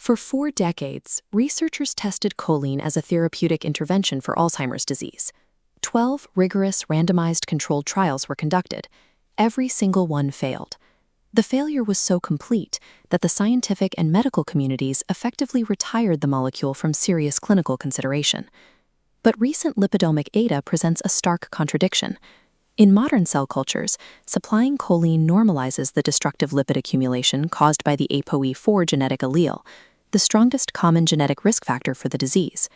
For 4 decades, researchers tested choline as a therapeutic intervention for Alzheimer's disease. 12 rigorous randomized controlled trials were conducted. Every single one failed. The failure was so complete that the scientific and medical communities effectively retired the molecule from serious clinical consideration. But recent lipidomic data presents a stark contradiction. In modern cell cultures, supplying choline normalizes the destructive lipid accumulation caused by the APOE4 genetic allele, the strongest common genetic risk factor for the disease.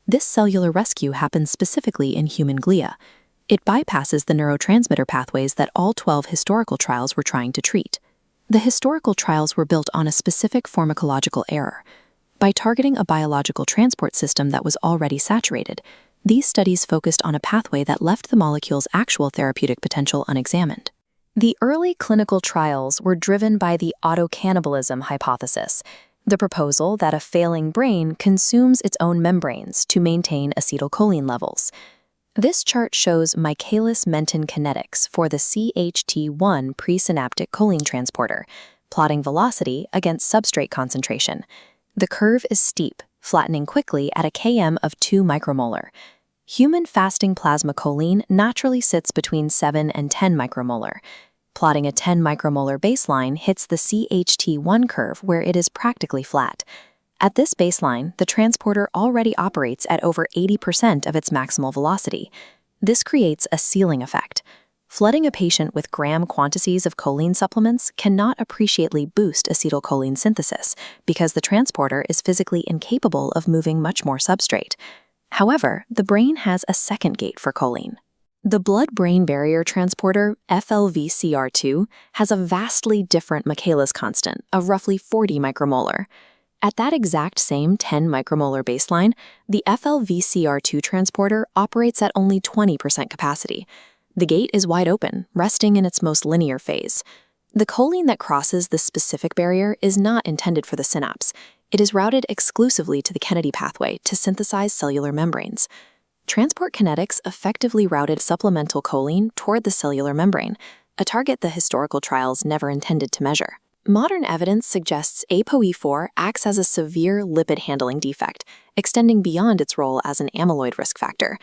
This cellular rescue happens specifically in human glia. It bypasses the neurotransmitter pathways that all 12 historical trials were trying to treat. The historical trials were built on a specific pharmacological error. By targeting a biological transport system that was already saturated, these studies focused on a pathway that left the molecule's actual therapeutic potential unexamined. The early clinical trials were driven by the autocannibalism hypothesis, the proposal that a failing brain consumes its own membranes to maintain acetylcholine levels. This chart shows Michaelis-Menten kinetics for the CHT1 presynaptic choline transporter, plotting velocity against substrate concentration. The curve is steep, flattening quickly at a Km of 2 micromolar. Human fasting plasma choline naturally sits between 7 and 10 micromolar. Plotting a 10 micromolar baseline hits the CHT1 curve where it is practically flat. At this baseline, the transporter already operates at over 80% of its maximal velocity. This creates a ceiling effect. Flooding a patient with gram quantities of choline supplements cannot appreciably boost acetylcholine synthesis because the transporter is physically incapable of moving much more substrate. However, the brain has a second gate for choline. The blood-brain barrier transporter, FLVCR2, has a vastly different Michaelis constant of roughly 40 micromolar. At that exact same 10 micromolar baseline, the FLVCR2 transporter operates at only 20% capacity. The gate is wide open, resting in its most linear phase. The choline that crosses this specific barrier is not intended for the synapse. It is routed exclusively to the Kennedy pathway to synthesize cellular membranes. Transport kinetics effectively routed supplemental choline toward the cellular membrane, a target the historical trials never intended to measure. Modern evidence suggests APOE4 acts as a severe lipid handling defect, extending beyond its role as an amyloid risk factor.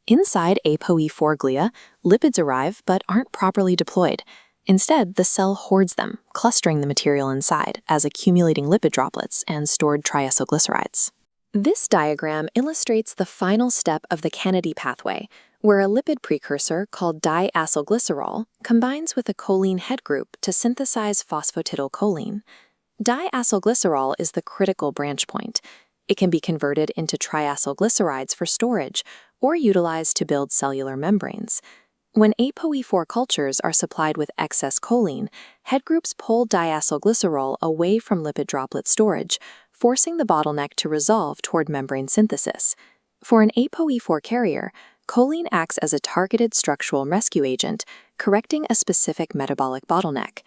Inside APOE4 glia, lipids arrive but aren't properly deployed. Instead, the cell hoards them, clustering the material inside as accumulating lipid droplets and stored triacylglycerides. This diagram illustrates the final step of the Kennedy pathway, where a lipid precursor called diacylglycerol combines with a choline head group to synthesize phosphatidylcholine. Diacylglycerol is the critical branch point. It can be converted into triacylglycerides for storage or utilized to build cellular membranes. When APOE4 cultures are supplied with excess choline, head groups pull diacylglycerol away from lipid droplet storage, forcing the bottleneck to resolve toward membrane synthesis. For an APOE4 carrier, choline acts as a targeted structural rescue agent, correcting a specific metabolic bottleneck.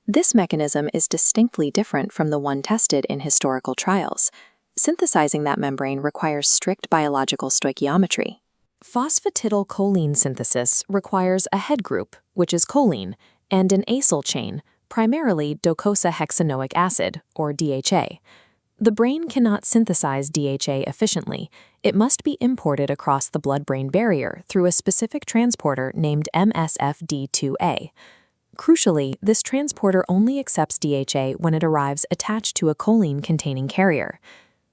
This mechanism is distinctly different from the one tested in historical trials. Synthesizing that membrane requires strict biological stoichiometry. Phosphatidylcholine synthesis requires a head group, which is choline, and an acyl chain, primarily docosahexaenoic acid, or DHA. The brain cannot synthesize DHA efficiently. It must be imported across the blood-brain barrier through a specific transporter named MSFD2A. Crucially, this transporter only accepts DHA when it arrives attached to a choline-containing carrier.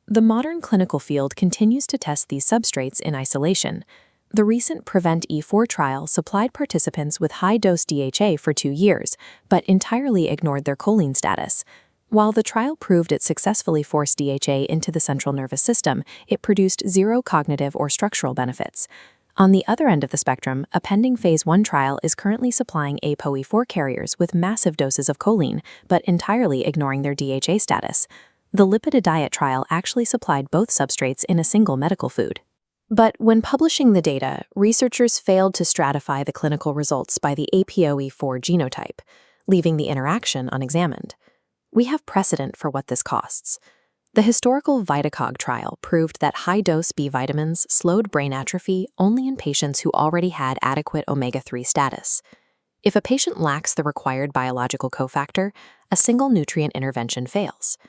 The modern clinical field continues to test these substrates in isolation. The recent PREVENT-E4 trial supplied participants with high-dose DHA for 2 years, but entirely ignored their choline status. While the trial proved it successfully forced DHA into the central nervous system, it produced zero cognitive or structural benefits. On the other end of the spectrum, a pending Phase 1 trial is currently supplying APOE4 carriers with massive doses of choline, but entirely ignoring their DHA status. The LipiDiDiet trial actually supplied both substrates in a single medical food. But when publishing the data, researchers failed to stratify the clinical results by the APOE4 genotype, leaving the interaction unexamined. We have precedent for what this costs. The historical VitaCog trial proved that high-dose B vitamins slowed brain atrophy only in patients who already had adequate omega-3 status. If a patient lacks the required biological cofactor, a single nutrient intervention fails.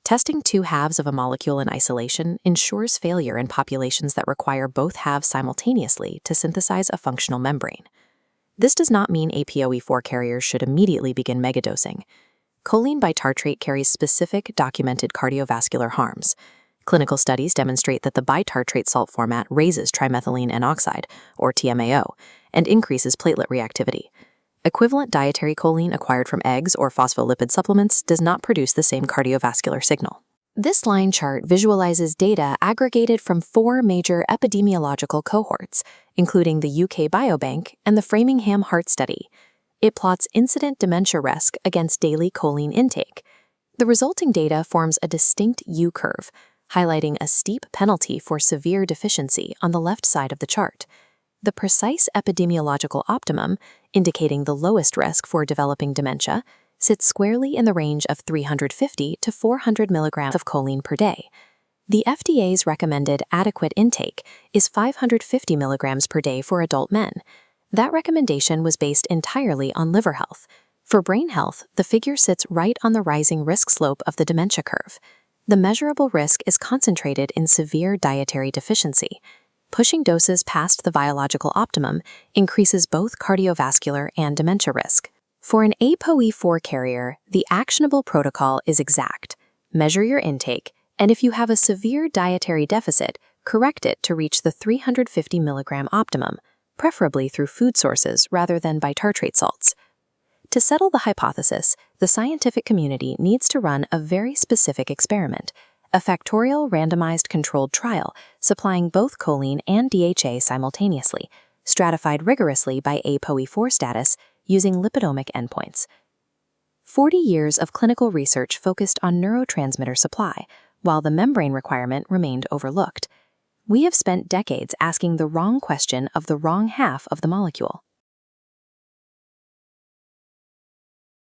Testing two halves of a molecule in isolation ensures failure in populations that require both halves simultaneously to synthesize a functional membrane. This does not mean APOE4 carriers should immediately begin megadosing. Choline bitartrate carries specific documented cardiovascular harms. Clinical studies demonstrate that the bitartrate salt format raises trimethylene N-oxide, or TMAO, and increases platelet reactivity. Equivalent dietary choline acquired from eggs or phospholipid supplements does not produce the same cardiovascular signal. This line chart visualizes data aggregated from 4 major epidemiological cohorts, including the UK Biobank and the Framingham Heart Study. It plots incident dementia risk against daily choline intake. The resulting data forms a distinct U-curve, highlighting a steep penalty for severe deficiency on the left side of the chart. The precise epidemiological optimum, indicating the lowest risk for developing dementia, sits squarely in the range of 350 to 400 milligrams of choline per day. The FDA's recommended adequate intake is 550 milligrams per day for adult men. That recommendation was based entirely on liver health. For brain health, the figure sits right on the rising risk slope of the dementia curve. The measurable risk is concentrated in severe dietary deficiency. Pushing doses past the biological optimum increases both cardiovascular and dementia risk. For an APOE4 carrier, the actionable protocol is exact. Measure your intake, and if you have a severe dietary deficit, correct it to reach the 350 milligram optimum, preferably through food sources rather than bitartrate salts. To settle the hypothesis, the scientific community needs to run a very specific experiment, a factorial randomized controlled trial supplying both choline and DHA simultaneously, stratified rigorously by APOE4 status using lipidomic endpoints. 40 years of clinical research focused on neurotransmitter supply, while the membrane requirement remained overlooked. We have spent decades asking the wrong question of the wrong half of the molecule.